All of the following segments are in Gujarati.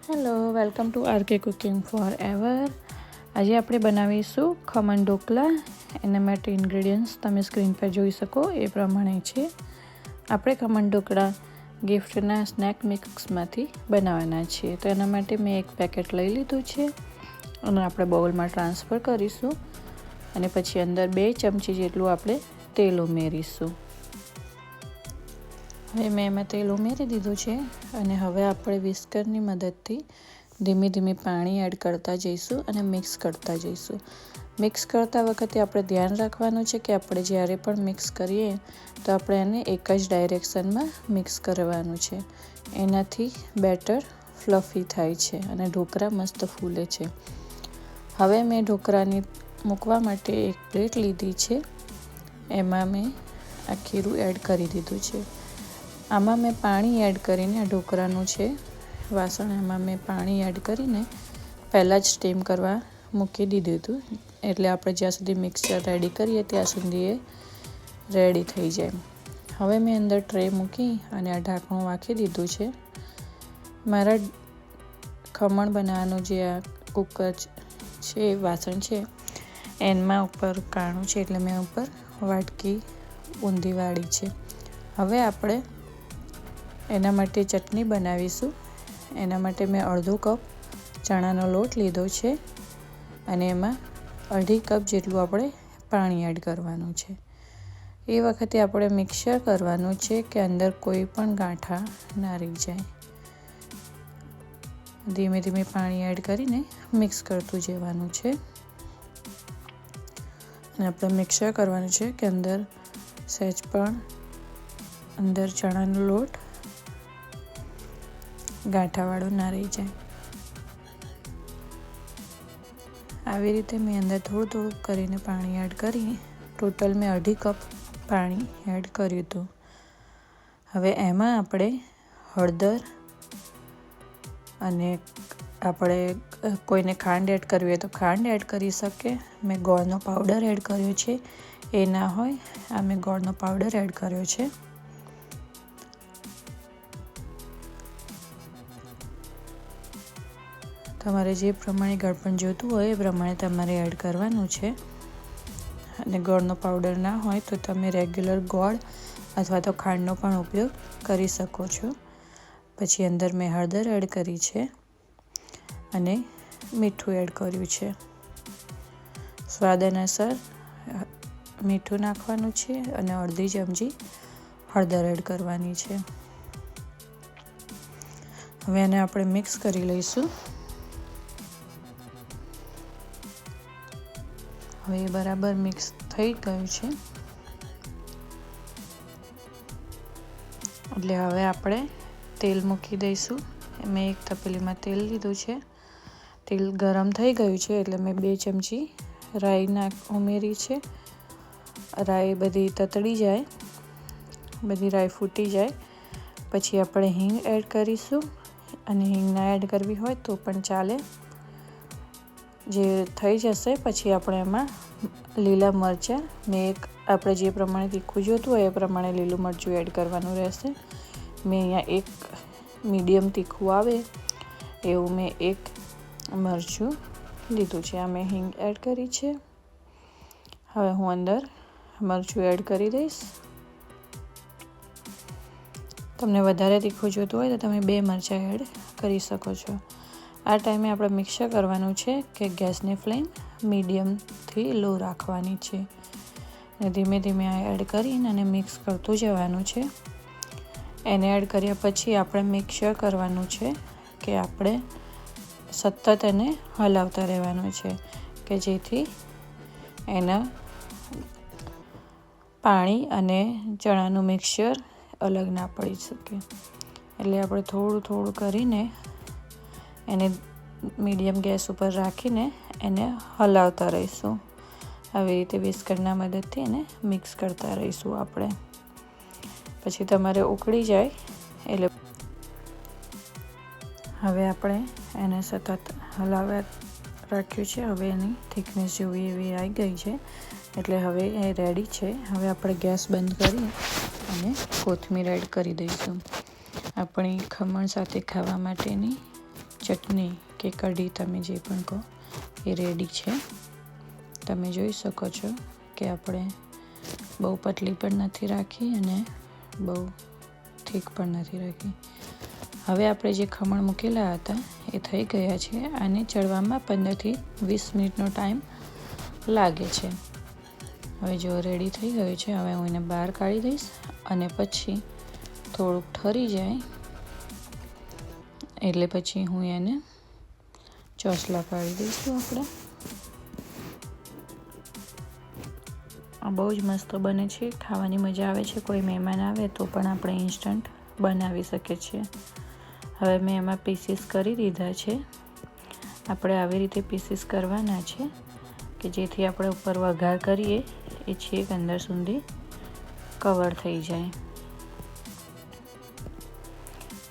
Hello, welcome to RK cooking forever. આજે આપણે બનાવીશું ખમણ ઢોકળા. એના માટે ઇન્ગ્રેડિયન્ટ્સ તમે સ્ક્રીન પર જોઈ શકો એ પ્રમાણે છે. આપણે ખમણ ઢોકળા ગિફ્ટના સ્નેક મિક્સમાંથી બનાવવાના છીએ. તો એના માટે મેં એક પેકેટ લઈ લીધું છે અને આપણે બાઉલમાં ટ્રાન્સફર કરીશું અને પછી અંદર 2 ચમચી જેટલું આપણે તેલ ઉમેરીશું. હવે મેં એમાં તેલ ઉમેરી દીધું છે અને હવે આપણે વિસ્કરની મદદથી ધીમે ધીમે પાણી એડ કરતા જઈશું અને મિક્સ કરતા જઈશું. મિક્સ કરતા વખતે આપણે ધ્યાન રાખવાનું છે કે આપણે જ્યારે પણ મિક્સ કરીએ તો આપણે એને એક જ ડાયરેક્શનમાં મિક્સ કરવાનું છે. એનાથી બેટર ફ્લફી થાય છે અને ઢોકળા મસ્ત ફૂલે છે. હવે મેં ઢોકળાની મૂકવા માટે એક પ્લેટ લીધી છે. એમાં મેં આ ખીરું એડ કરી દીધું છે. આમાં મેં પાણી એડ કરીને આ ઢોકળાનું છે વાસણ, એમાં મેં પાણી એડ કરીને પહેલાં જ સ્ટીમ કરવા મૂકી દીધું હતું. એટલે આપણે જ્યાં સુધી મિક્સચર રેડી કરીએ ત્યાં સુધી એ રેડી થઈ જાય. હવે મેં અંદર ટ્રે મૂકી અને આ ઢાંકણું રાખી દીધું છે. મારા ખમણ બનાવવાનું જે આ કુકર છે, વાસણ છે, એમાં ઉપર કાણું છે એટલે મેં ઉપર વાટકી ઊંધી વાળી છે. હવે આપણે એના માટે ચટણી બનાવીશું. એના માટે મેં અડધો કપ ચણાનો લોટ લીધો છે અને એમાં 1/2 કપ જેટલું આપણે પાણી એડ કરવાનું છે. એ વખતે આપણે મિક્સર કરવાનું છે કે અંદર કોઈ પણ ગાંઠા ના રહી જાય. ધીમે ધીમે પાણી એડ કરીને મિક્સ કરતું જવાનું છે અને આપણે મિક્સર કરવાનું છે કે અંદર સહેજ પણ અંદર ચણાનો લોટ ગાંઠાવાળો ના રહી જાય. આવી રીતે મેં અંદર થોડું થોડું કરીને પાણી એડ કરી ટોટલ મેં 1/2 કપ પાણી એડ કર્યું હતું. હવે એમાં આપણે હળદર અને આપણે કોઈને ખાંડ એડ કરવી હોય તો ખાંડ એડ કરી શકે. મેં ગોળનો પાવડર એડ કર્યો છે. એ ના હોય આ મેં ગોળનો પાવડર એડ કર્યો છે. તમારે જે પ્રમાણે ગળપણ જોઈતું હોય એ પ્રમાણે તમારે એડ કરવાનું છે. અને ગોળનો પાવડર ના હોય તો તમે રેગ્યુલર ગોળ અથવા તો ખાંડનો પણ ઉપયોગ કરી શકો છો. પછી અંદર મેં હળદર એડ કરી છે અને મીઠું એડ કર્યું છે. સ્વાદ અનુસાર મીઠું નાખવાનું છે અને અડધી ચમચી હળદર એડ કરવાની છે. હવે એને આપણે મિક્સ કરી લઈશું. હવે એ બરાબર મિક્સ થઈ ગયું છે એટલે હવે આપણે તેલ મૂકી દઈશું. મેં એક તપેલીમાં તેલ લીધું છે. તેલ ગરમ થઈ ગયું છે એટલે મેં 2 ચમચી રાઈ ઉમેરી છે. રાઈ બધી તતડી જાય, બધી રાઈ ફૂટી જાય પછી આપણે હિંગ એડ કરીશું. અને હિંગ ના એડ કરવી હોય તો પણ ચાલે. જે થઈ જશે પછી આપણે એમાં લીલા મરચાં, મેં આપણે જે પ્રમાણે તીખું જોતું હોય એ પ્રમાણે લીલું મરચું એડ કરવાનું રહેશે. મેં અહીંયા એક મીડિયમ તીખું આવે એવું મેં એક મરચું લીધું છે. આ મેં હિંગ એડ કરી છે. હવે હું અંદર મરચું એડ કરી દઈશ. તમને વધારે તીખું જોતું હોય તો તમે 2 મરચાં એડ કરી શકો છો. આ ટાઈમે આપણે મિક્સર કરવાનું છે કે ગેસની ફ્લેમ મીડિયમથી લો રાખવાની છે અને ધીમે ધીમે આ એડ કરીને અને મિક્સ કરતું જવાનું છે. એને એડ કર્યા પછી આપણે મિક્સર કરવાનું છે કે આપણે સતત એને હલાવતા રહેવાનું છે કે જેથી એના પાણી અને ચણાનું મિક્સર અલગ ના પડી શકે. એટલે આપણે થોડું થોડું કરીને એને મીડિયમ ગેસ ઉપર રાખીને એને હલાવતા રહીશું. આવી રીતે વિસ્કરના મદદથી એને મિક્સ કરતા રહીશું આપણે. પછી તમારે ઉકળી જાય એટલે હવે આપણે એને સતત હલાવ્યા રાખ્યું છે. હવે એની થિકનેસ જેવી એવી આવી ગઈ છે એટલે હવે એ રેડી છે. હવે આપણે ગેસ બંધ કરી અને કોથમીર એડ કરી દઈશું. આપણી ખમણ સાથે ખાવા માટેની ચટણી કે કઢી તમે જે પણ કહો એ રેડી છે. તમે જોઈ શકો છો કે આપણે બહુ પતલી પણ નથી રાખી અને બહુ થીક પણ નથી રાખી. હવે આપણે જે ખમણ મૂકેલા હતા એ થઈ ગયા છે. આને ચડવામાં 15થી 20 મિનિટનો ટાઈમ લાગે છે. હવે જો રેડી થઈ ગયું છે. હવે હું એને બહાર કાઢી દઈશ અને પછી થોડુંક ઠરી જાય એટલે પછી હું એને ચોસલા પાડી દઈશું. આપણે આ બહુ જ મસ્ત બને છે, ખાવાની મજા આવે છે. કોઈ મહેમાન આવે તો પણ આપણે ઇન્સ્ટન્ટ બનાવી શકીએ છીએ. હવે મેં એમાં પીસીસ કરી દીધા છે. આપણે આવી રીતે પીસીસ કરવાના છે કે જેથી આપણે ઉપર વઘાર કરીએ એ છેક અંદર સુધી કવર થઈ જાય.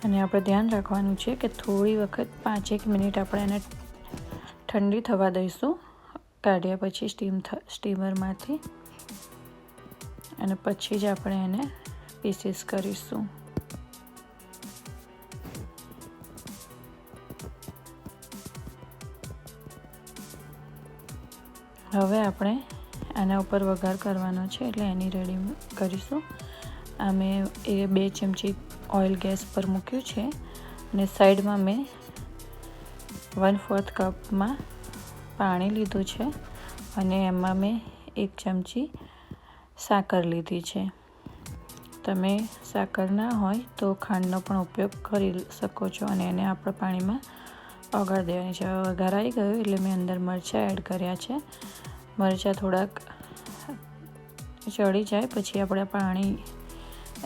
અને આપણે ધ્યાન રાખવાનું છે કે થોડી વખત 5-1 મિનિટ આપણે એને ઠંડી થવા દઈશું, કાઢ્યા પછી સ્ટીમરમાંથી, અને પછી જ આપણે એને પીસીસ કરીશું. હવે આપણે આના ઉપર વઘાર કરવાનો છે એટલે એની રેડી કરીશું. આ મેં 2 ચમચી ઓઇલ ગેસ પર મૂક્યું છે અને સાઈડમાં મેં 1/4 કપમાં પાણી લીધું છે અને એમાં મેં 1 ચમચી સાકર લીધી છે. તમે સાકર ના હોય તો ખાંડનો પણ ઉપયોગ કરી શકો છો અને એને આપણે પાણીમાં ઓગાળી દેવાની છે. હવે વઘાર આવી ગયો એટલે મેં અંદર મરચાં એડ કર્યા છે. મરચાં થોડાક ચડી જાય પછી આપણે પાણી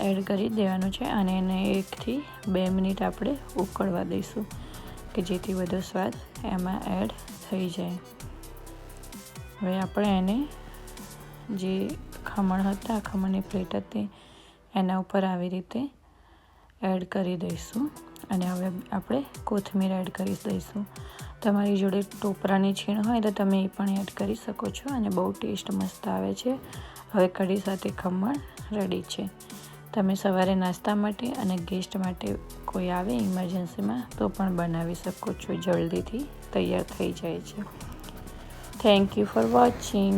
એડ કરી દેવાનું છે અને એને 1થી 2 મિનિટ આપણે ઉકળવા દઈશું કે જેથી બધો સ્વાદ એમાં એડ થઈ જાય. હવે આપણે એને જે ખમણ હતા, ખમણની પ્લેટ હતી, એના ઉપર આવી રીતે એડ કરી દઈશું અને હવે આપણે કોથમીર એડ કરી દઈશું. તમારી જોડે ટોપરાની છીણ હોય તો તમે એ પણ એડ કરી શકો છો અને બહુ ટેસ્ટ મસ્ત આવે છે. હવે કઢી સાથે ખમણ રેડી છે. તમે સવારે નાસ્તા માટે અને ગેસ્ટ માટે કોઈ આવે ઇમરજન્સીમાં તો પણ બનાવી શકો છો. જલ્દીથી તૈયાર થઈ જાય છે. Thank you for watching.